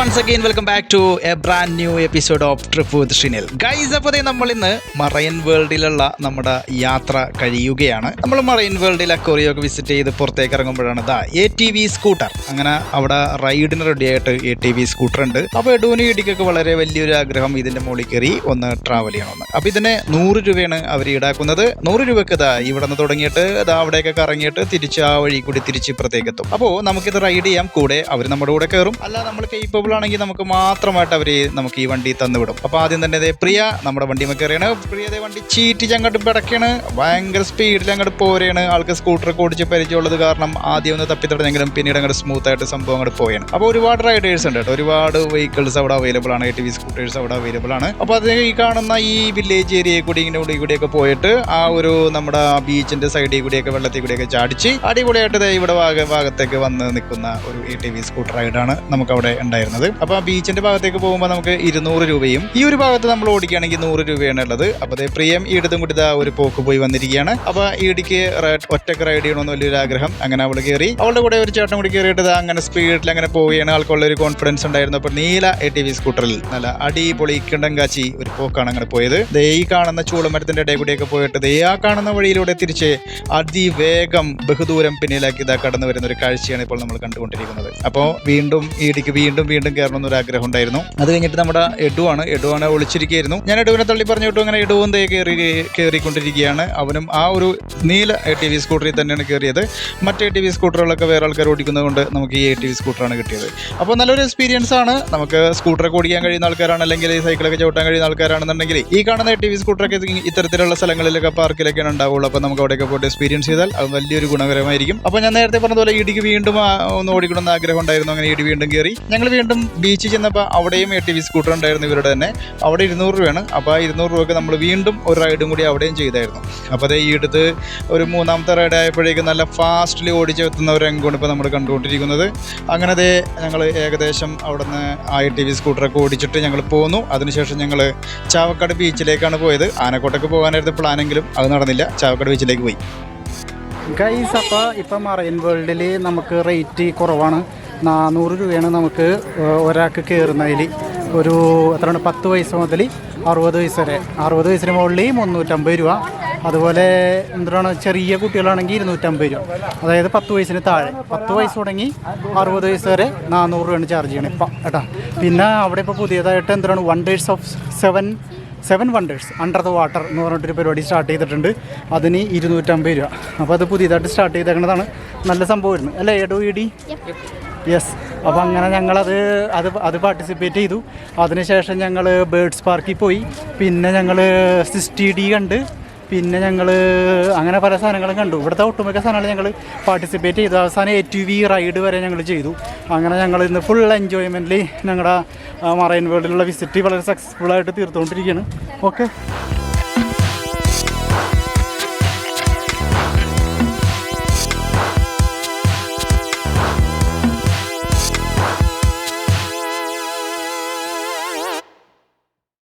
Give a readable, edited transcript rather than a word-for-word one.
once again welcome back to a brand new episode of Trip with Shinil. Guys, അപ്പോൾ നമ്മൾ ഇന്ന് marine വേൾഡിലുള്ള നമ്മുടെ യാത്ര കഴിയുകയാണ്. നമ്മൾ മറൈൻ വേൾഡിൽ അക്വേറിയൊക്കെ വിസിറ്റ് ചെയ്ത് പുറത്തേക്ക് ഇറങ്ങുമ്പോഴാണ് ATV സ്കൂട്ടർ. അങ്ങനെ അവിടെ റൈഡിന് റെഡി ആയിട്ട് ATV സ്കൂട്ടർ ഉണ്ട്. അപ്പോൾ എഡുവിന് ഇടിക്കൊക്കെ വളരെ വലിയൊരു ആഗ്രഹം ഇതിന്റെ മുകളിൽ കയറി ഒന്ന് ട്രാവൽ ചെയ്യണമെന്ന്. അപ്പോൾ ഇതിന് 100 രൂപയാണ് അവർ ഈടാക്കുന്നത്. 100 രൂപയ്ക്ക് ഇവിടെ നിന്ന് തുടങ്ങിയിട്ട് അവിടെയൊക്കെ കറങ്ങിയിട്ട് തിരിച്ച് ആ വഴി കൂടി തിരിച്ച് ഇപ്പുറത്തേക്ക് എത്തും. അപ്പോൾ നമുക്കിത് റൈഡ് ചെയ്യാം. കൂടെ അവർ നമ്മുടെ കൂടെ കയറും. അല്ല നമ്മൾ കേപ്പബിൾ ആണെങ്കിൽ നമുക്ക് മാത്രമായിട്ട് അവർ നമുക്ക് ഈ വണ്ടി തന്നുവിടും. അപ്പോൾ ആദ്യം തന്നെ പ്രിയ നമ്മുടെ വണ്ടി കയറിയാണ്. പ്രിയതേ വണ്ടി ചീറ്റിച്ച് അങ്ങോട്ട് പിടക്കാണ്. ഭയങ്കര സ്പീഡിൽ അങ്ങോട്ട് പോരെയാണ്. ആൾക്ക് സ്കൂട്ടറൊക്കെ ഓടിച്ച് പരിചയമുള്ളത് കാരണം ആദ്യം ഒന്ന് തപ്പിത്തടഞ്ഞെങ്കിലും പിന്നീട് അങ്ങോട്ട് സ്മൂത്ത് ആയിട്ട് സംഭവം അങ്ങോട്ട് പോയാണ്. അപ്പോൾ ഒരുപാട് റൈഡേഴ്സ് ഉണ്ട് കേട്ടോ. ഒരുപാട് വെഹിക്കിൾസ് അവിടെ അവൈലബിൾ ആണ്. ATV സ്കൂട്ടേഴ്സ് അവിടെ അവൈലബിൾ ആണ്. അപ്പോൾ അത് ഈ കാണുന്ന ഈ വില്ലേജ് ഏരിയയിൽ കൂടി ഇങ്ങനെ കൂടിയൊക്കെ പോയിട്ട് ആ ഒരു നമ്മുടെ ബീച്ചിന്റെ സൈഡിൽ കൂടിയൊക്കെ വെള്ളത്തിൽ കൂടിയൊക്കെ ചാടിച്ച് അടിപൊളിയായിട്ട് ഇവിടെ ഭാഗത്തേക്ക് വന്ന് നിൽക്കുന്ന ഒരു ATV സ്കൂട്ടർ റൈഡാണ് നമുക്ക് അവിടെ ഉണ്ടായിരുന്നത്. അപ്പോൾ ആ ബീച്ചിന്റെ ഭാഗത്തേക്ക് പോകുമ്പോൾ നമുക്ക് 200 രൂപയും ഈ ഒരു ഭാഗത്ത് നമ്മൾ ഓടിക്കുകയാണെങ്കിൽ 100 രൂപയാണ് ഉള്ളത്. അപ്പോൾ പ്രിയം ഈടതും കൂടി ഒരു പോക്ക് പോയി വന്നിരിക്കുകയാണ്. അപ്പോൾ ഈടിക്ക് ഒറ്റക്ക് റൈഡ് ചെയ്യണമെന്ന് വലിയൊരു ആഗ്രഹം. അങ്ങനെ അവൾ കയറി. അവളുടെ കൂടെ ഒരു ചേട്ടൻ കൂടി കയറിയിട്ട് അങ്ങനെ സ്പീഡിൽ അങ്ങനെ പോവുകയാണ്. ആൾക്കുള്ള ഒരു കോൺഫിഡൻസ് ഉണ്ടായിരുന്നു. അപ്പോൾ നീല ATV സ്കൂട്ടറിൽ നല്ല അടിപൊളി കിണ്ടം കാച്ചി ഒരു പോക്കാണ് അങ്ങനെ പോയത്. ഈ കാണുന്ന ചൂളമരത്തിന്റെ ഇടയിൽ കൂടിയൊക്കെ പോയിട്ട് ആ കാണുന്ന വഴിയിലൂടെ തിരിച്ച് അതിവേഗം ബഹുദൂരം പിന്നിലാക്കി കടന്നു വരുന്ന ഒരു കാഴ്ചയാണ് ഇപ്പോൾ നമ്മൾ കണ്ടുകൊണ്ടിരിക്കുന്നത്. അപ്പോൾ വീണ്ടും ഈടിക്ക് വീണ്ടും കയറണമെന്ന് ഒരു ആഗ്രഹം ഉണ്ടായിരുന്നു. അത് കഴിഞ്ഞിട്ട് നമ്മുടെ എഡുവാണ് ഒളിച്ചിരിക്കുകയായിരുന്നു. ഞാൻ എഡുവിനെ തള്ളി പറഞ്ഞു വിട്ടു. അങ്ങനെ എഡുവും കയറിക്കൊണ്ടിരിക്കുകയാണ്. അവനും ആ ഒരു നീല ATV സ്കൂട്ടറിൽ തന്നെയാണ് കയറിയത്. മറ്റ് ATV സ്കൂട്ടറുകളൊക്കെ വേറെ ആൾക്കാർ ഓടിക്കുന്നത് കൊണ്ട് നമുക്ക് ഈ ATV സ്കൂട്ടറാണ് കിട്ടിയത്. അപ്പോൾ നല്ലൊരു എക്സ്പീരിയൻസ് ആണ്. നമുക്ക് സ്കൂട്ടറൊക്കെ ഓടിക്കാൻ കഴിയുന്ന ആൾക്കാരാണ്, അല്ലെങ്കിൽ സൈക്കിളൊക്കെ ചവിട്ടാൻ കഴിയുന്ന ആൾക്കാരാണെന്നുണ്ടെങ്കിൽ ഈ കാണുന്ന ATV സ്കൂട്ടറൊക്കെ ഇത്തരത്തിലുള്ള സ്ഥലങ്ങളിലൊക്കെ പാർക്കിലൊക്കെയാണ് ഉണ്ടാവുള്ളൂ. അപ്പോൾ നമുക്ക് അവിടെയൊക്കെ പോയിട്ട് എക്സ്പീരിയൻസ് ചെയ്താൽ അത് വലിയൊരു ഗുണകരമായിരിക്കും. അപ്പോൾ ഞാൻ നേരത്തെ പറഞ്ഞതുപോലെ ഇടിക്ക് വീണ്ടും ഒന്ന് ഓടിക്കണമെന്ന് ആഗ്രഹം ഉണ്ടായിരുന്നു. അങ്ങനെ ഇടി വീണ്ടും കയറി. ഞങ്ങൾ വീണ്ടും ബീച്ചിൽ ചെന്നപ്പോൾ അവിടെയും ATV സ്കൂട്ടർ ഉണ്ടായിരുന്നു ഇവരുടെ തന്നെ. അവിടെ 200 രൂപയാണ്. അപ്പോൾ ആ 200 രൂപയ്ക്ക് നമ്മൾ വീണ്ടും ഒരു റൈഡും കൂടി അവിടെയും ചെയ്തായിരുന്നു. അപ്പോൾ അത് ഈ അടുത്ത് ഒരു 3ാമത്തെ റൈഡ് ആയപ്പോഴേക്കും നല്ല ഫാസ്റ്റിൽ ഓടിച്ചെത്തുന്ന ഒരു രംഗമാണ് ഇപ്പോൾ നമ്മൾ കണ്ടുകൊണ്ടിരിക്കുന്നത്. അങ്ങനെ ഞങ്ങൾ ഏകദേശം അവിടെ നിന്ന് ആ ATV സ്കൂട്ടറൊക്കെ ഓടിച്ചിട്ട് ഞങ്ങൾ പോന്നു. അതിനുശേഷം ഞങ്ങൾ ചാവക്കാട് ബീച്ചിലേക്കാണ് പോയത്. ആനക്കോട്ടയ്ക്ക് പോകാനായിരുന്നു പ്ലാനെങ്കിലും അത് നടന്നില്ല. ചാവക്കാട് ബീച്ചിലേക്ക് പോയി. ഗൈസ്, അപ്പോൾ ഇപ്പം മറൈൻ വേൾഡിൽ നമുക്ക് റേറ്റ് കുറവാണ്. 400 രൂപയാണ് നമുക്ക് ഒരാൾക്ക് കയറുന്നതിൽ. ഒരു എത്രയാണ് 10 വയസ്സ് മുതൽ 60 വയസ്സ് വരെ. 60 വയസ്സിന് മുകളിൽ 350 രൂപ. അതുപോലെ എന്താണ് ചെറിയ കുട്ടികളാണെങ്കിൽ 250 രൂപ. അതായത് 10 വയസ്സിന് താഴെ. 10 വയസ്സ് തുടങ്ങി 60 വയസ്സ് വരെ 400 രൂപയാണ് ചാർജ് ചെയ്യണം ഇപ്പം കേട്ടോ. പിന്നെ അവിടെ ഇപ്പോൾ പുതിയതായിട്ട് എന്താണ് wonders of seven wonders under the water എന്ന് പറഞ്ഞിട്ടൊരു പരിപാടി സ്റ്റാർട്ട് ചെയ്തിട്ടുണ്ട്. അതിന് 250 രൂപ. അപ്പോൾ അത് പുതിയതായിട്ട് സ്റ്റാർട്ട് ചെയ്തേക്കുന്നതാണ്. നല്ല സംഭവമായിരുന്നു അല്ലേ ED? യെസ്. അപ്പോൾ അങ്ങനെ ഞങ്ങളത് പാർട്ടിസിപ്പേറ്റ് ചെയ്തു. അതിനുശേഷം ഞങ്ങൾ ബേർഡ്സ് പാർക്കിൽ പോയി. പിന്നെ ഞങ്ങൾ 60D കണ്ട്. പിന്നെ ഞങ്ങൾ അങ്ങനെ പല സാധനങ്ങളും കണ്ടു. ഇവിടുത്തെ ഒട്ടുമിക്ക സാധനങ്ങൾ ഞങ്ങൾ പാർട്ടിസിപ്പേറ്റ് ചെയ്തു. അവസാനം ATV റൈഡ് വരെ ഞങ്ങൾ ചെയ്തു. അങ്ങനെ ഞങ്ങൾ ഇന്ന് ഫുൾ എൻജോയ്മെൻറ്റിൽ ഞങ്ങളുടെ മറൈൻ വേൾഡിലുള്ള വിസിറ്റ് വളരെ സക്സസ്ഫുള്ളായിട്ട് തീർത്തുകൊണ്ടിരിക്കുകയാണ്. ഓക്കെ.